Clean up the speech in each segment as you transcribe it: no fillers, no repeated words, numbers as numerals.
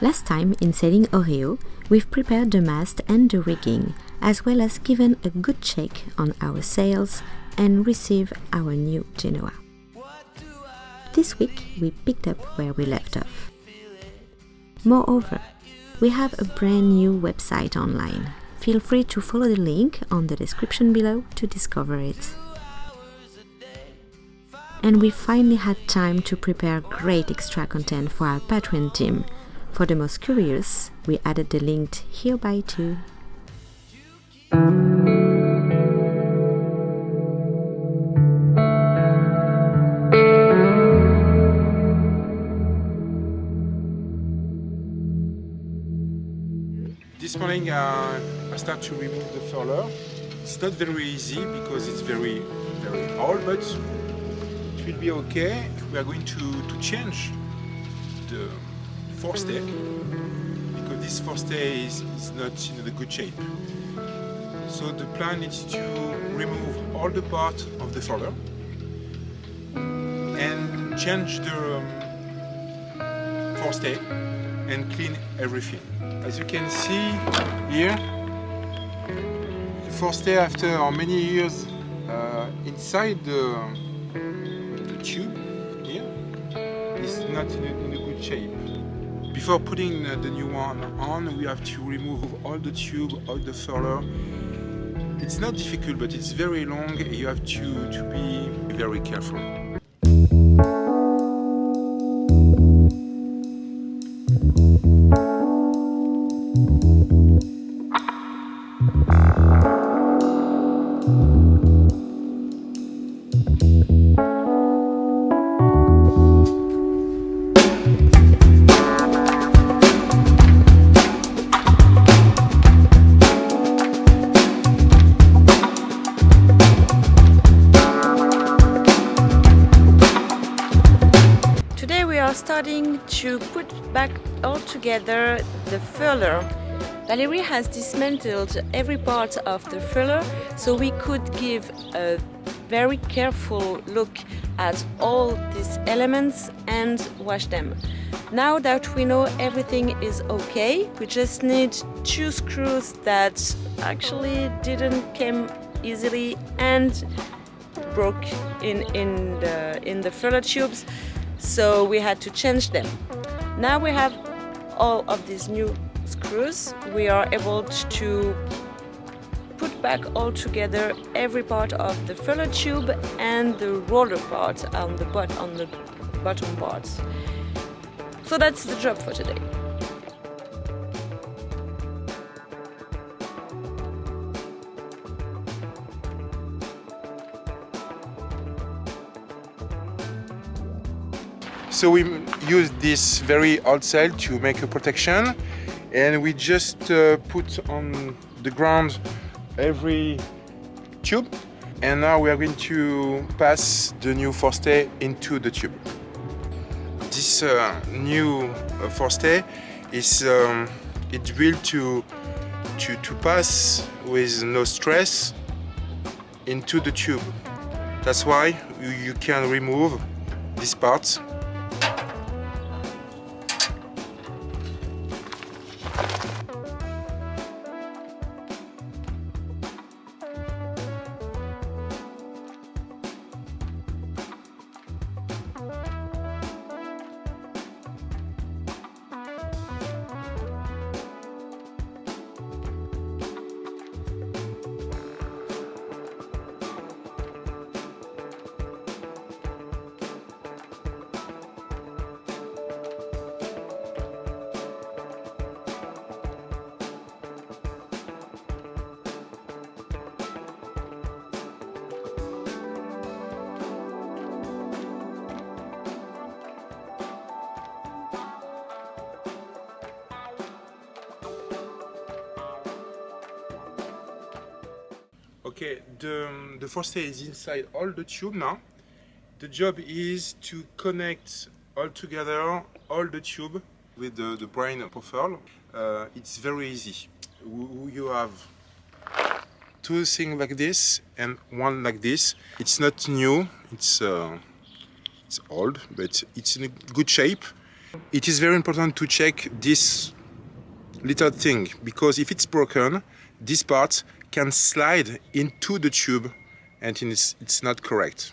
Last time in Sailing Oriyo, we've prepared the mast and the rigging, as well as given a good check on our sails and received our new Genoa. This week we picked up where we left off. Moreover, we have a brand new website online. Feel free to follow the link on the description below to discover it. And we finally had time to prepare great extra content for our Patreon team. For the most curious, we added the link hereby too. This morning I start to remove the furler. It's not very easy because it's very old, but it will be okay. We are going to change the forestay because this forestay is not in the good shape. So the plan is to remove all the part of the furler and change the forestay and clean everything. As you can see here, the forestay after many years inside the tube here is not in a good shape. Before putting the new one on, we have to remove all the tube, all the furler. It's not difficult, but it's very long. You have to be very careful. Starting to put back all together the furler. Valéry has dismantled every part of the furler so we could give a very careful look at all these elements and wash them. Now that we know everything is okay, we just need 2 screws that actually didn't come easily and broke in the furler tubes. So we had to change them. Now we have all of these new screws. We are able to put back all together every part of the furler tube and the roller part on the bottom part. So that's the job for today. So we use this very old sail to make a protection, and we just put on the ground every tube, and now we are going to pass the new forestay into the tube. This new forestay is it's built to pass with no stress into the tube. That's why you can remove this part. Okay, the forestay is inside all the tube now. The job is to connect all together all the tube with the brain profile. It's very easy. You have 2 things like this and 1 like this. It's not new. It's old, but it's in a good shape. It is very important to check this little thing, because if it's broken, this part can slide into the tube and it's not correct.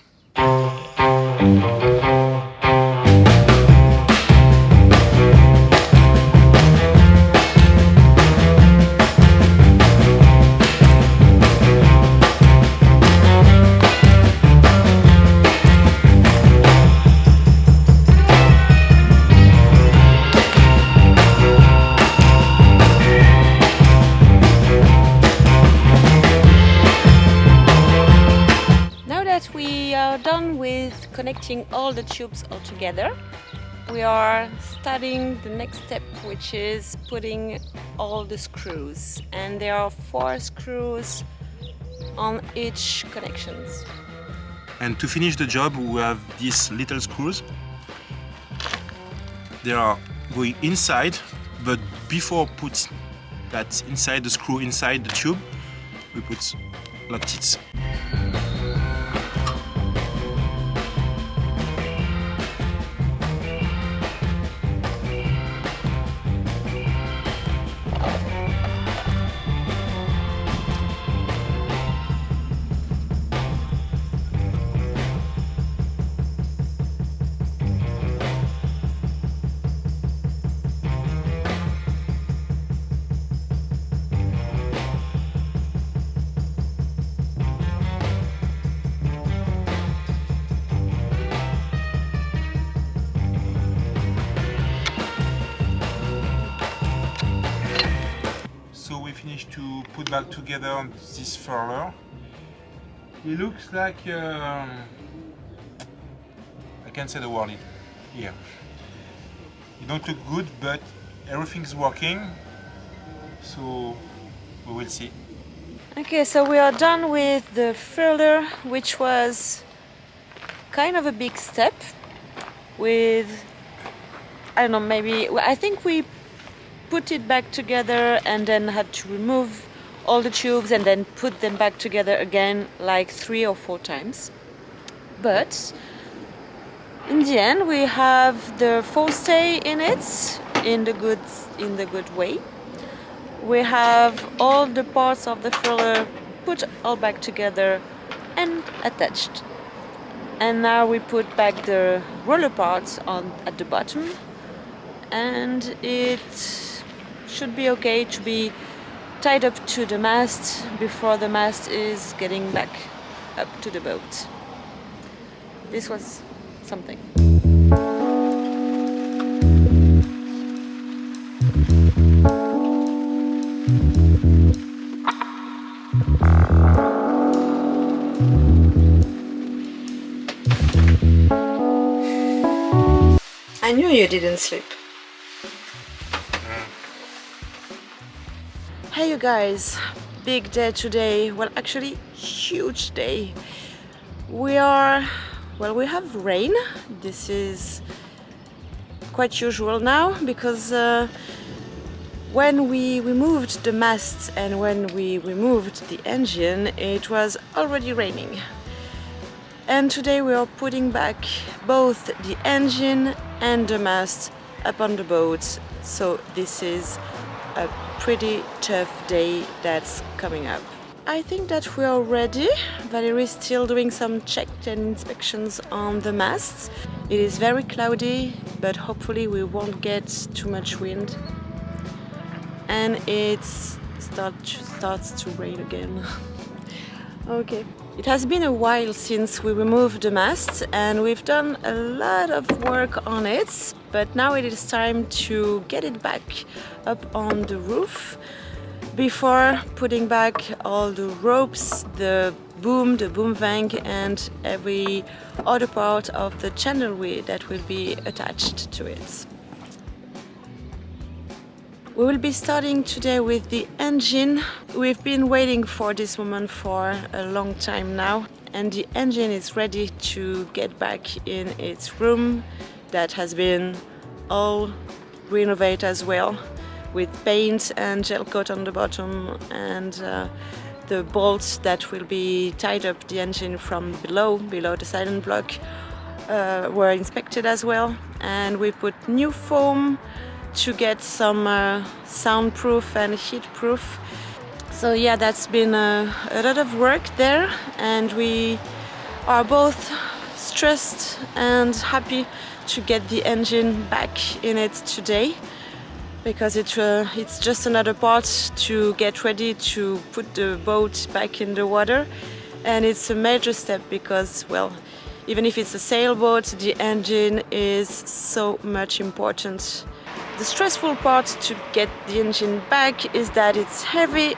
We are done with connecting all the tubes all together. We are starting the next step, which is putting all the screws, and there are 4 screws on each connections. And to finish the job, we have these little screws. They are going inside, but before put that inside the screw inside the tube, we put lock-its. So we finished to put back together this furler. It looks like I can't say the word here. It don't look good, but everything's working. So we will see. Okay, so we are done with the furler, which was kind of a big step. With, I don't know, maybe I think we put it back together and then had to remove all the tubes and then put them back together again like 3 or 4 times. But in the end we have the forestay in it in the good way. We have all the parts of the furler put all back together and attached. And now we put back the roller parts at the bottom, and it should be okay to be tied up to the mast before the mast is getting back up to the boat. This was something. I knew you didn't sleep. Hey you guys, big day today. Well, actually huge day. We have rain. This is quite usual now because when we removed the masts and when we removed the engine, it was already raining. And today we are putting back both the engine and the mast up on the boat. So this is a pretty tough day that's coming up. I think that we are ready. Valéry is still doing some checks and inspections on the masts. It is very cloudy, but hopefully we won't get too much wind. And it starts to rain again. Okay. It has been a while since we removed the mast and we've done a lot of work on it, but now it is time to get it back up on the roof before putting back all the ropes, the boom vang and every other part of the channelry that will be attached to it. We will be starting today with the engine. We've been waiting for this moment for a long time now, and the engine is ready to get back in its room that has been all renovated as well, with paint and gel coat on the bottom and the bolts that will be tied up the engine from below the silent block were inspected as well, and we put new foam to get some soundproof and heat-proof. So yeah, that's been a lot of work there, and we are both stressed and happy to get the engine back in it today, because it's just another part to get ready to put the boat back in the water. And it's a major step because, well, even if it's a sailboat, the engine is so much important. The stressful part to get the engine back is that it's heavy,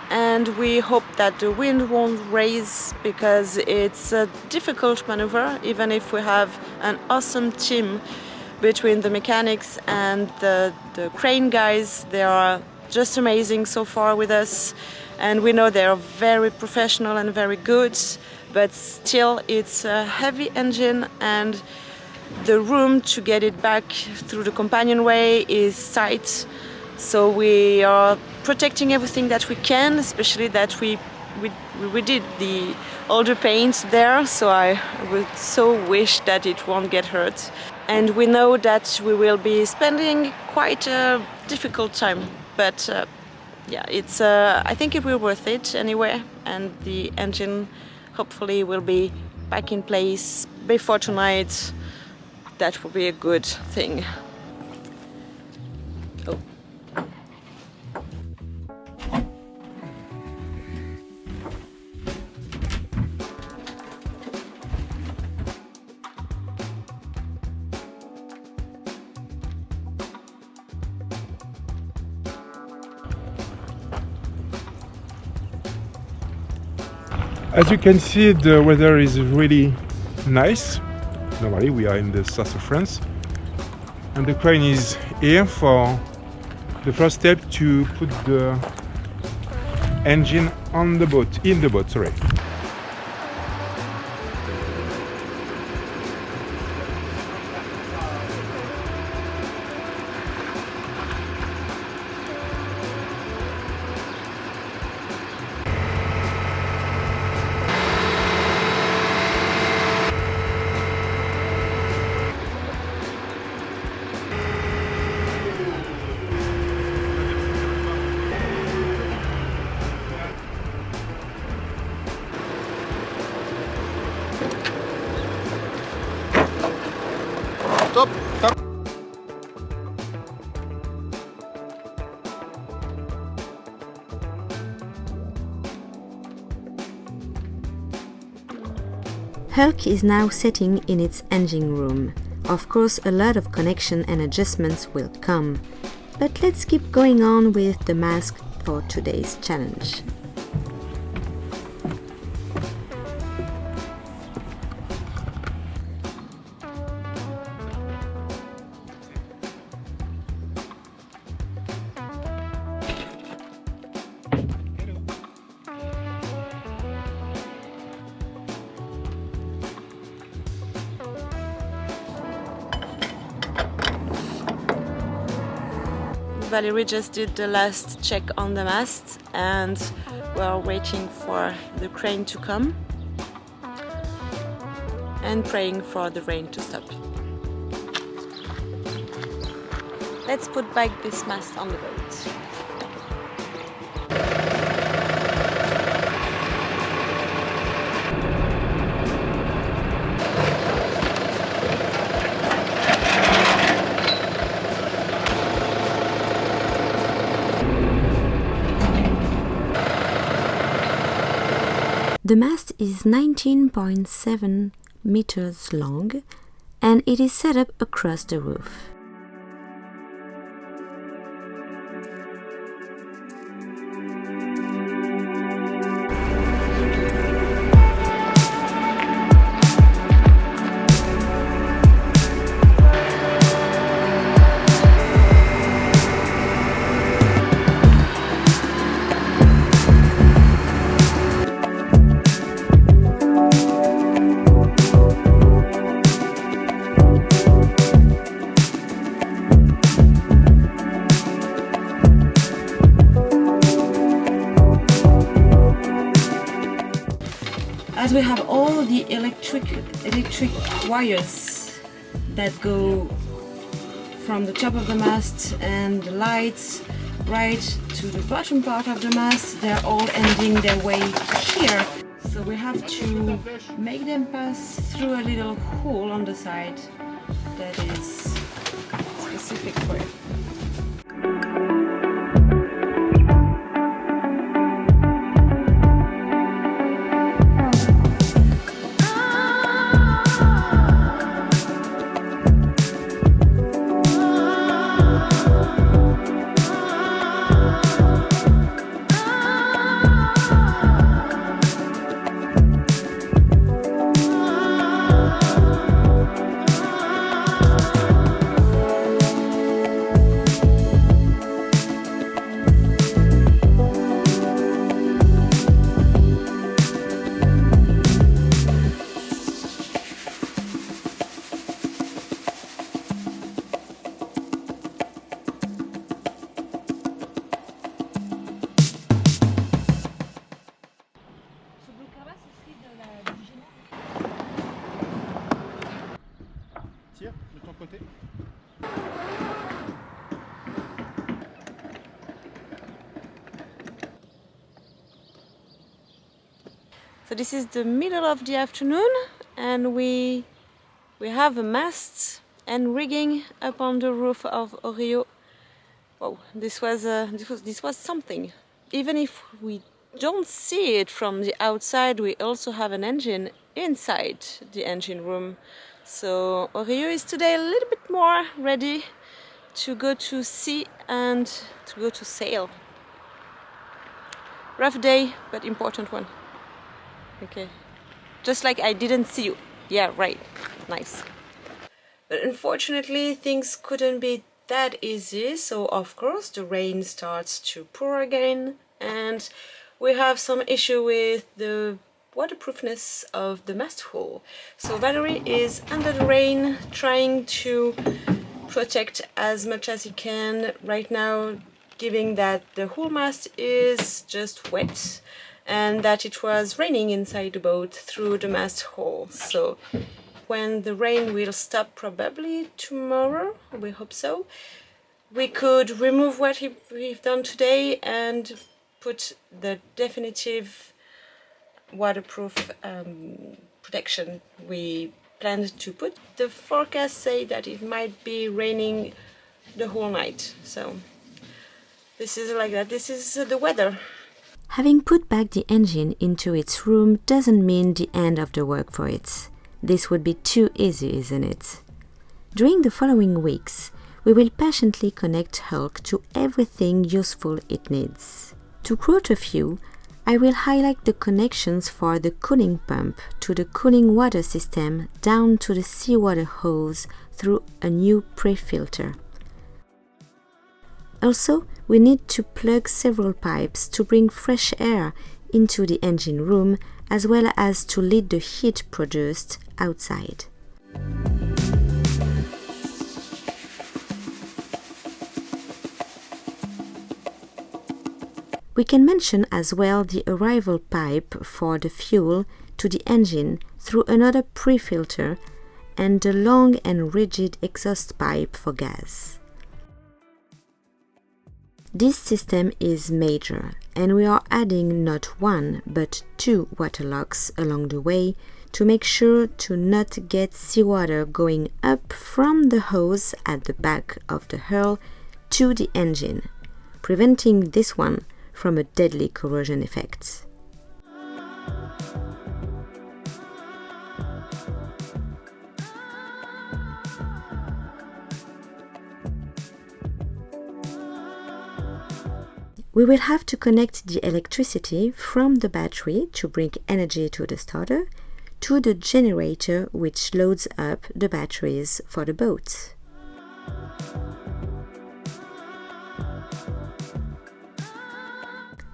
and we hope that the wind won't raise, because it's a difficult maneuver, even if we have an awesome team between the mechanics and the crane guys. They are just amazing so far with us, and we know they are very professional and very good, but still it's a heavy engine, and the room to get it back through the companionway is tight. So we are protecting everything that we can, especially that we did all the paint there, so I would so wish that it won't get hurt. And we know that we will be spending quite a difficult time, but yeah, it's I think it will be worth it anyway, and the engine hopefully will be back in place before tonight. That will be a good thing. Oh. As you can see, the weather is really nice. Normally we are in the south of France, and the crane is here for the first step to put the engine on the boat, in the boat, sorry. Stop, stop. Hulk is now sitting in its engine room. Of course, a lot of connection and adjustments will come. But let's keep going on with the mast for today's challenge. Valéry just did the last check on the mast, and we are waiting for the crane to come and praying for the rain to stop. Let's put back this mast on the boat. The mast is 19.7 meters long, and it is set up across the roof. as we have all the electric wires that go from the top of the mast and the lights right to the bottom part of the mast, they're all ending their way here. So we have to make them pass through a little hole on the side that is specific for it. Tire de ton côté. So this is the middle of the afternoon, and we have a mast and rigging up on the roof of Oriyo. Oh, this was something. Even if we don't see it from the outside, we also have an engine inside the engine room. So Oriyo is today a little bit more ready to go to sea and to go to sail. Rough day, but important one. Okay. Just like I didn't see you. Yeah, right. Nice. But unfortunately, things couldn't be that easy. So of course, the rain starts to pour again, and we have some issue with the waterproofness of the mast hull. So Valéry is under the rain, trying to protect as much as he can right now, given that the whole mast is just wet and that it was raining inside the boat through the mast hole. So when the rain will stop, probably tomorrow, we hope so, we could remove what we've done today and put the definitive waterproof protection we planned to put. The forecast say that it might be raining the whole night, so this is like that. This is the weather. Having put back the engine into its room doesn't mean the end of the work for it. This would be too easy, isn't it? During the following weeks, we will patiently connect Hulk to everything useful it needs. To quote a few, I will highlight the connections for the cooling pump to the cooling water system down to the seawater hose through a new pre-filter. Also, we need to plug several pipes to bring fresh air into the engine room, as well as to lead the heat produced outside. We can mention as well the arrival pipe for the fuel to the engine through another pre-filter and the long and rigid exhaust pipe for gas. This system is major, and we are adding not one but 2 water locks along the way to make sure to not get seawater going up from the hose at the back of the hull to the engine, preventing this one from a deadly corrosion effect. We will have to connect the electricity from the battery to bring energy to the starter to the generator which loads up the batteries for the boat.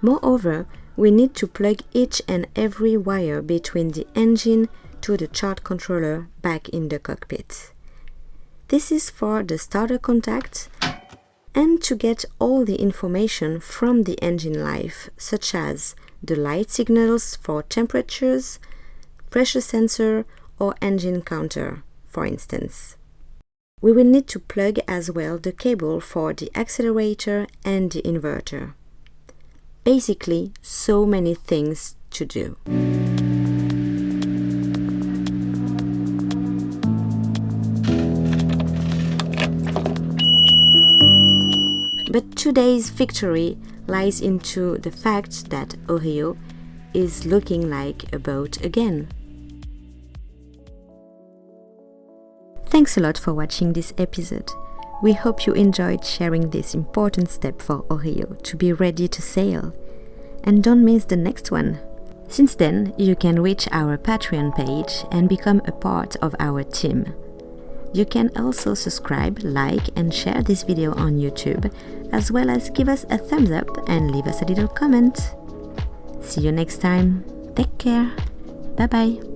Moreover, we need to plug each and every wire between the engine to the chart controller back in the cockpit. This is for the starter contact and to get all the information from the engine life, such as the light signals for temperatures, pressure sensor or engine counter, for instance. We will need to plug as well the cable for the accelerator and the inverter. Basically, so many things to do. But today's victory lies into the fact that Oriyo is looking like a boat again. Thanks a lot for watching this episode. We hope you enjoyed sharing this important step for Oriyo to be ready to sail. And don't miss the next one. Since then, you can reach our Patreon page and become a part of our team. You can also subscribe, like and share this video on YouTube, as well as give us a thumbs up and leave us a little comment. See you next time. Take care. Bye bye.